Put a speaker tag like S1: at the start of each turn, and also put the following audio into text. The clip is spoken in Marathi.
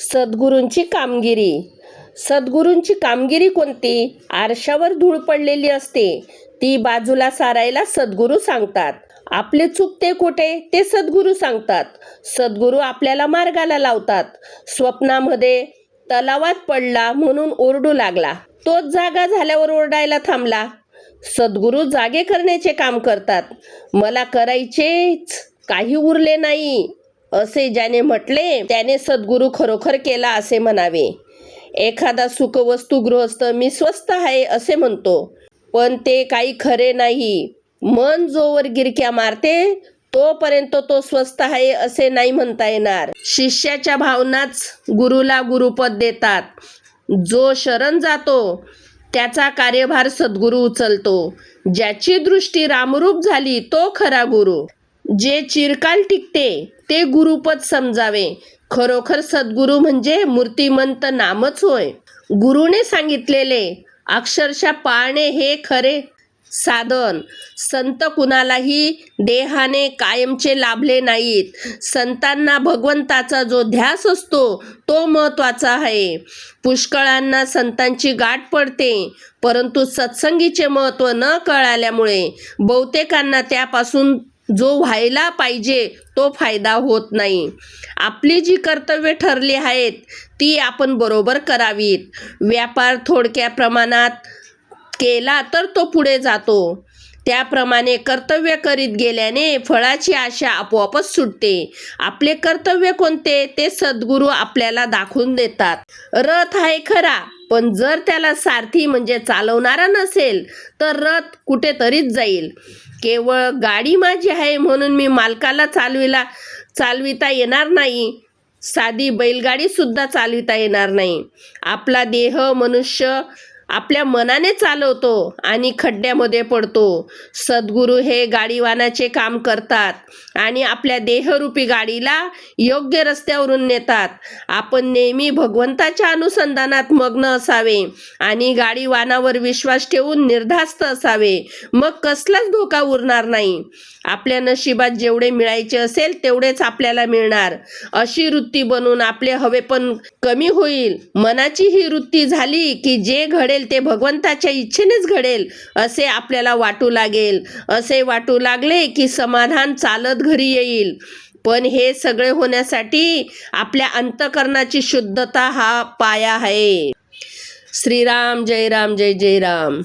S1: सद्गुरूंची कामगिरी. सद्गुरूंची कामगिरी कोणती? आरशावर धूळ पडलेली असते, ती बाजूला सारायला सद्गुरू सांगतात. आपले चुकते कुठे ते सद्गुरू सांगतात. सद्गुरू आपल्याला मार्गाला लावतात. स्वप्नामध्ये तलावात पडला म्हणून ओरडू लागला, तोच जागा झाल्यावर ओरडायला थांबला. सद्गुरू जागे करण्याचे काम करतात. मला करायचेच, काही उरले नाही असे ज्याने म्हटले त्याने सद्गुरू खरोखर केला असे म्हणावे. एखादा सुखवस्तू गृहस्थ मी स्वस्त आहे असे म्हणतो, पण ते काही खरे नाही. मन जोवर गिरक्या मारते तोपर्यंत तो स्वस्त आहे असे नाही म्हणता येणार. शिष्याच्या भावनाच गुरुला गुरुपद देतात. जो शरण जातो त्याचा कार्यभार सद्गुरू उचलतो. ज्याची दृष्टी रामरूप झाली तो खरा गुरु. जे चिरकाल टिकते ते गुरुपद समजावे. खरोखर सद्गुरू म्हणजे मूर्तिमंत नामच होय. गुरुने सांगितलेले अक्षरशः पाळणे हे खरे साधन. संत कुणालाही देहाने कायमचे लाभले नाहीत. संतांना भगवंताचा जो ध्यास असतो तो महत्त्वाचा आहे. पुष्कळांना संतांची गाठ पडते, परंतु सत्संगीचे महत्त्व न कळाल्यामुळे बहुतेकांना त्यापासून जो व्हायला पाहिजे तो फायदा होत नाही. आपली जी कर्तव्ये ठरली आहेत ती आपण बरोबर करावीत. व्यापार थोडक्या प्रमाणात केला तर तो पुढे जातो. त्याप्रमाणे कर्तव्य करीत गेल्याने फळाची आशा आपोआपच सुटते. आपले कर्तव्य कोणते ते सद्गुरू आपल्याला दाखवून देतात. रथ आहे खरा, पण जर त्याला सारथी म्हणजे चालवणारा नसेल तर रथ कुठेतरीच जाईल. केवळ गाडी माझी आहे म्हणून मी मालकाला चालविता येणार नाही. साधी बैलगाडी सुद्धा चालविता येणार नाही. आपला देह मनुष्य आपल्या मनाने चालवतो आणि खड्ड्यामध्ये पडतो. सद्गुरू हे गाडीवानाचे काम करतात आणि आपल्या देहरूपी गाडीला योग्य रस्त्यावरून नेतात. आपण नेहमी भगवंताच्या अनुसंधानात मग्न असावे आणि गाडीवानावर विश्वास ठेवून निर्धास्त असावे. मग कसलाच धोका उरणार नाही. आपल्या नशिबात जेवढे मिळायचे असेल तेवढेच आपल्याला मिळणार अशी वृत्ती बनून आपले हवेपण कमी होईल. मनाची ही वृत्ती झाली की जे घडेल ते भगवंताच्या इच्छेनेच घडेल असे आपल्याला वाटू लागेल. असे वाटू लागले की समाधान चालत घरी येईल. पण हे सगळे होण्यासाठी आपल्या अंतःकरणाची शुद्धता हा पाया आहे. श्रीराम जय राम जय जय राम.